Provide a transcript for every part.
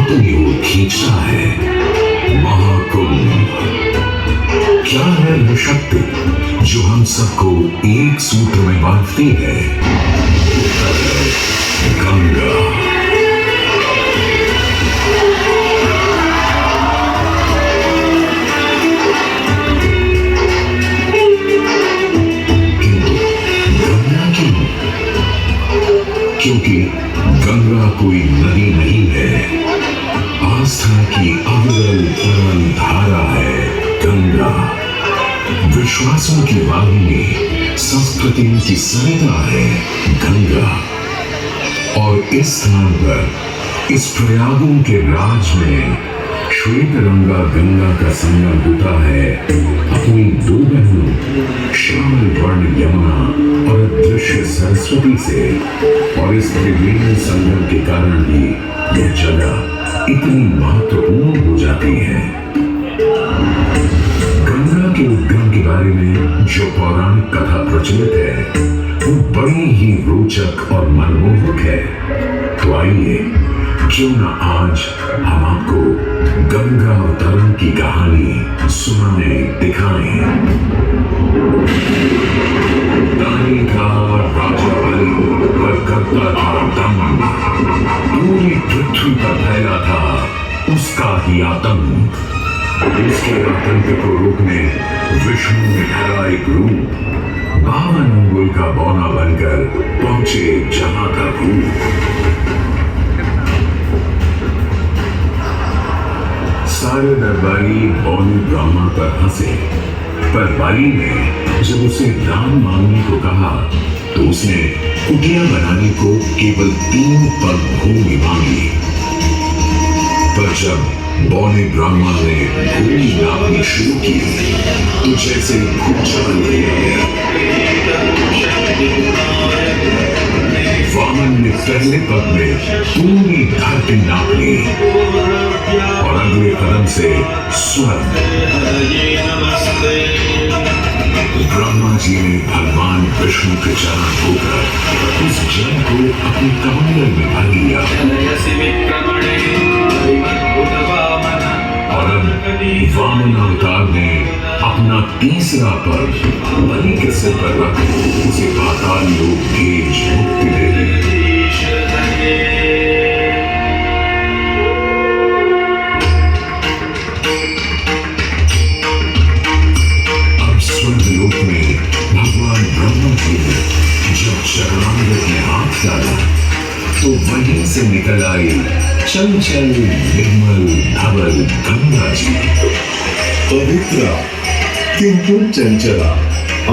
अपनी ओर खींचता है। महाकुंभ क्या है वो शक्ति जो हम सबको एक सूत्र में बांधती है? गंगा। क्योंकि गंगा कोई नदी नहीं है, आस्था की अविरल तरल धारा है गंगा। विश्वासों की वाहिनी, संस्कृतियों की सरिता है गंगा। और इस स्थान पर, इस प्रयागों के राज में श्वेतरंगा गंगा का संगम होता है अपनी दो बहनों श्यामल वर्ण यमुना और अदृश्य सरस्वती से। और इस त्रिवेणी संगम के कारण ही यह जगह इतनी महत्वपूर्ण हो जाती है। गंगा के उद्गम के बारे में जो पौराणिक कथा प्रचलित है वो बड़ी ही रोचक और मनमोहक है। तो आइए क्यों न आज हम आपको गंगा अवतरण की कहानी सुनाए दिखाएं। दानी का राजा बलि पर करता था दम, पूरी पृथ्वी पर फैला था उसका ही आतंक। उसके आतंक को रोकने विष्णु ने धरा एक रूप, 52 अंगुल का बौना बनकर पहुंचे जहां का भूत। सारे दरबारी बौनी ब्राह्मण पर हंसे, पर बाली ने जब उसे दान मांगने को कहा तो उसने कुटिया बनाने को केवल 3 पग भूमि मांगी। पर जब बौने ब्राह्मण ने भूमि नापनी शुरू की तो जैसे भूचाल गया। वामन ने पहले पग में पूरी धरती नाप ली और अगले कदम से स्वर्ग। ब्रह्मा जी ने भगवान विष्णु के चरण होकर उस जल को अपने कमंडल में भर लिया। और अब वामन अवतार ने अपना तीसरा पग बलि के सिर पर रख उसे पाताल लोक भेज मुक्ति दे दी। अब स्वर्गलोक में भगवान ब्रह्मा जी ने जब चरणामृत में हाथ डाला तो वहीं से निकल आई चंचल निर्मल धवल गंगा जी। पवित्रा किंतु चंचला,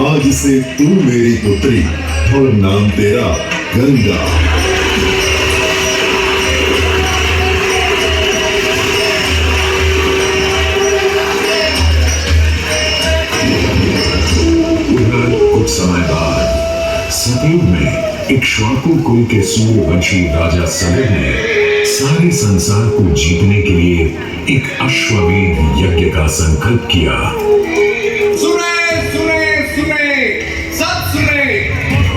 आज से तू मेरी पुत्री और नाम तेरा गंगा। कुछ समय बाद सतयुग में इक्ष्वाकु कुल के सूर्यवंशी राजा सगर ने सारे संसार को जीतने के लिए एक अश्वमेध यज्ञ का संकल्प किया। सुने सुने सुने सब सुने,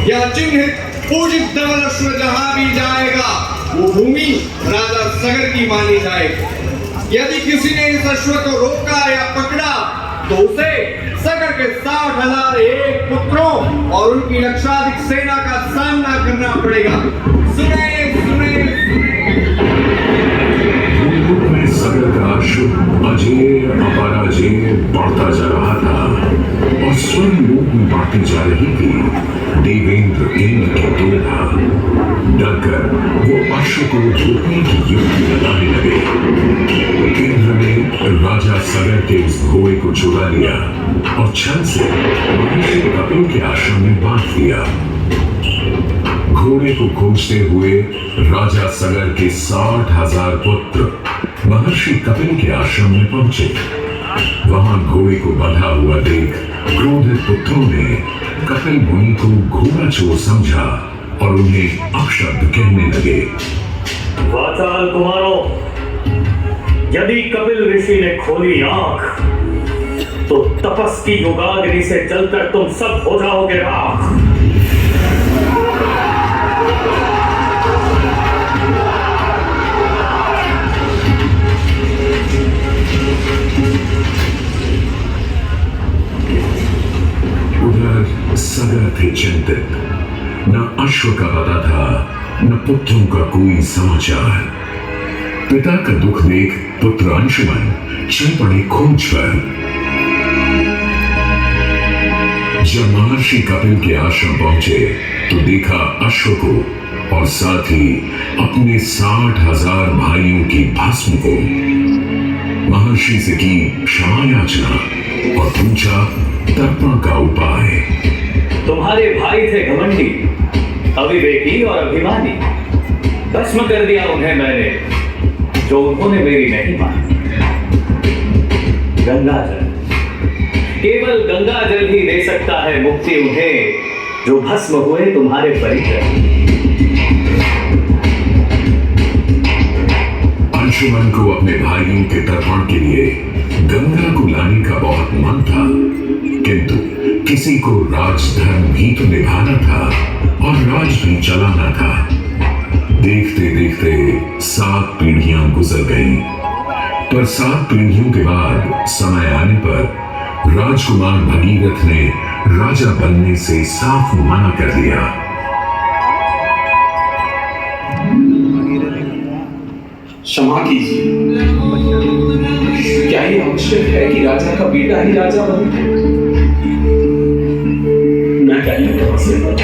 यह चिन्हित पूजित धवल अश्व जहां भी जाएगा वो भूमि राजा सगर की मानी जाएगी। यदि किसी ने इस अश्व को रोका या पकड़ा तो उसे सगर के 60,001 पुत्रों और उनकी लक्षाधिक सेना का सामना करना पड़ेगा। सुने सुने में सगर का अश्व अजेय अपराजेय बढ़ता जा रहा था और स्वर्ग लोक में बढ़ती जा रही थी। देवेंद्र इंद्र के दुविधा डरकर वो अश्व को रोकने की युक्ति लगाने लगे। इंद्र ने राजा सगर के उस घोड़े को चुरा लिया और छल से महर्षि कपिल के आश्रम में बांध दिया। घोड़े को खोजते हुए राजा सगर के 60,000 पुत्र महर्षि कपिल के आश्रम में पहुंचे। वहां घोड़े को बंधा हुआ देख क्रोधित पुत्रों ने कपिल मुनि को घोड़ा चोर समझा और उन्हें अपशब्द कहने लगे। वाचाल कुमारों, यदि कपिल ऋषि ने खोली आंख तो तपस की युगाग्नि से जलकर तुम सब हो जाओगे राख। अश्व का पता था, न पुत्रों का कोई समाचार। पिता का दुख देख पुत्र अंशुमन चल पड़े खोज पर। जब महर्षि कपिल के आश्रम पहुंचे तो देखा अश्व को और साथ ही अपने 60,000 भाइयों की भस्म को। महर्षि से की क्षमा याचना और पूछा तर्पण का उपाय। तुम्हारे भाई थे घमंडी, अविवेकी और अभिमानी। भस्म कर दिया उन्हें मैंने, जो उन्होंने मेरी नहीं मानी। गंगाजल, केवल गंगाजल ही दे सकता है मुक्ति उन्हें, जो भस्म हुए तुम्हारे परिकर। अंशुमन को अपने भाइयों के तर्पण के लिए गंगा को लाने का बहुत मन था, किंतु किसी को राजधर्म भी तो निभाना था और राज भी चलाना था। देखते देखते 7 पीढ़ियां गुजर गईं, पर 7 पीढ़ियों के बाद समय आने पर राजकुमार भगीरथ ने राजा बनने से साफ मना कर दिया। क्षमा कीजिए, क्या ये आवश्यक है कि राजा का बेटा ही राजा बने? मैं पहले तपस्या करूं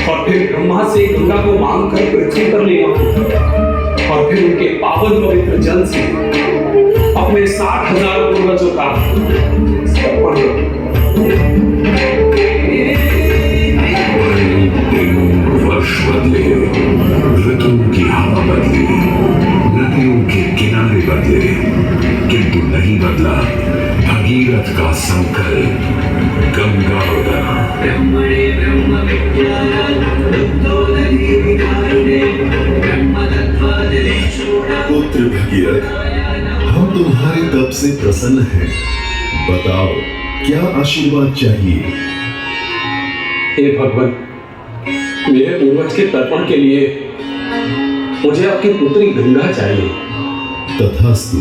और फिर ब्रह्मा से गंगा को मांग कर पृथ्वी पर ले आऊं और फिर उनके पावन पवित्र जल से अपने 60,000 पूर्वजों का तर्पण वर्ष बदले, ऋतुओं की हवा बदली, नदियों के किनारे बदले, किंतु नहीं बदला भगीरथ का संकल्प। गंगा पुत्र भगीरथ, हम तुम्हारे तप से प्रसन्न हैं। बताओ क्या आशीर्वाद चाहिए? हे भगवान, मेरे पूर्वज के तर्पण के लिए मुझे आपकी पुत्री गंगा चाहिए। तथास्तु,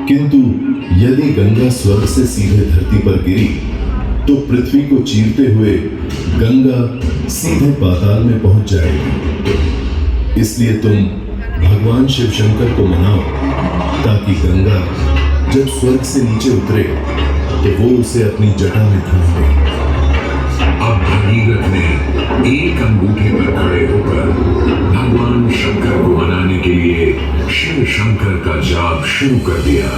किंतु यदि गंगा स्वर्ग से सीधे धरती पर गिरी तो पृथ्वी को चीरते हुए गंगा सीधे पाताल में पहुंच जाएगी। इसलिए तुम भगवान शिव शंकर को मनाओ ताकि गंगा जब स्वर्ग से नीचे उतरे तो वो उसे अपनी जटा में थाम ले। अब भगीरथ ने एक अंगूठे पर खड़े होकर भगवान शंकर को मनाने के लिए शिव शंकर का जाप शुरू कर दिया।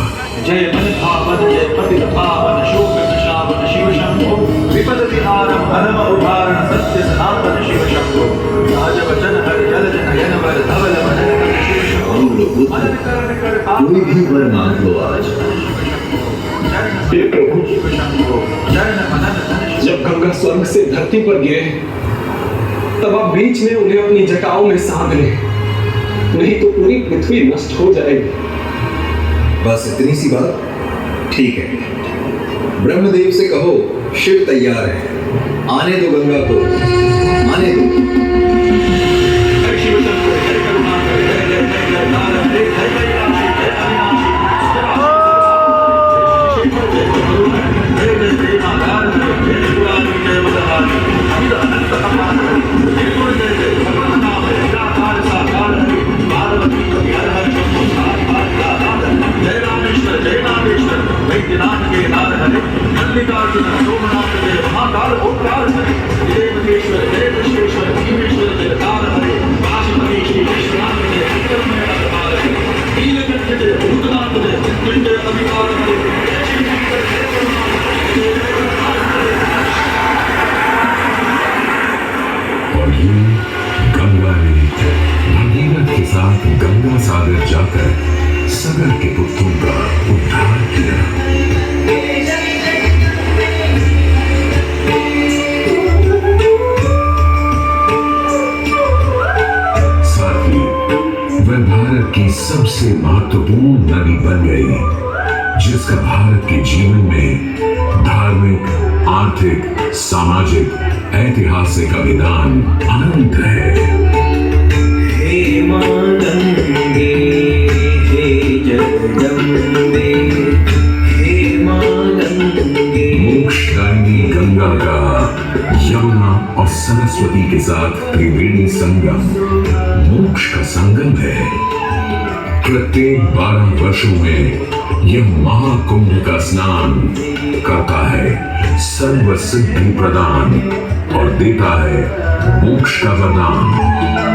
जय मनभावन जय पतित पावन शोक विशावन शिव शंभो विपद विहारम धर्म उद्धारण सत्य सनातन शिव शंभो राज वचन हर जल नयन वर धवल वदन शिव शंभो कोई भी वर मांग लो आज। हे प्रभु, शिव शंभो चरण मनन धन जब गंगा स्वर्ग से धरती पर गिरे तब आप बीच में उन्हें अपनी जटाओं में सांध लें, नहीं तो पूरी पृथ्वी नष्ट हो जाएगी। बस इतनी सी बात? ठीक है, ब्रह्मदेव से कहो शिव तैयार है, आने दो गंगा को, आने दो। शिव शंभो जय करुणाकर जय जय जय जय नारायण जय जय कैलाशी जय अविनाशी जय जय जय नारायण जय पुराणी जय वदहारी अमित अनंत अपार जय गुरु जय जय भगवान नाम है निराकार साकार है पार्वती कवि हर हर शंभो सारी बात जय रामेश्वर वैद्यनाथ के नाथ हरे मल्लिकार्जुन सोमनाथ जय महाकाल ओंकार हरे जय महेश्वर जय विश्वेश्वर भीमेश्वर जय तार हरे काशीपति श्री विश्वनाथ जय विक्रमय अवतार हरे नीलकंठ जय भूतनाथ जय मृत्युंजय अभिकार हरे जय शिव शंकर जय करुणाकर जय और यूं गंगा ने भगीरथ के साथ गंगा सागर जाकर सगर के पुत्रों का उद्धार किया। साथ ही वह भारत की सबसे महत्वपूर्ण नदी बन गई, जिसका भारत के जीवन में धार्मिक, आर्थिक, सामाजिक, ऐतिहासिक अभिदान अनंत है। हे मां गंगे, हे जगदम्बे, हे मां गंगे, मोक्षदायिनी गंगा का यमुना और सरस्वती के साथ त्रिवेणी संगम मोक्ष का संगम है। प्रत्येक 12 वर्षों में यह महाकुंभ का स्नान करता है सर्व सिद्धि प्रदान और देता है मोक्ष का वरदान।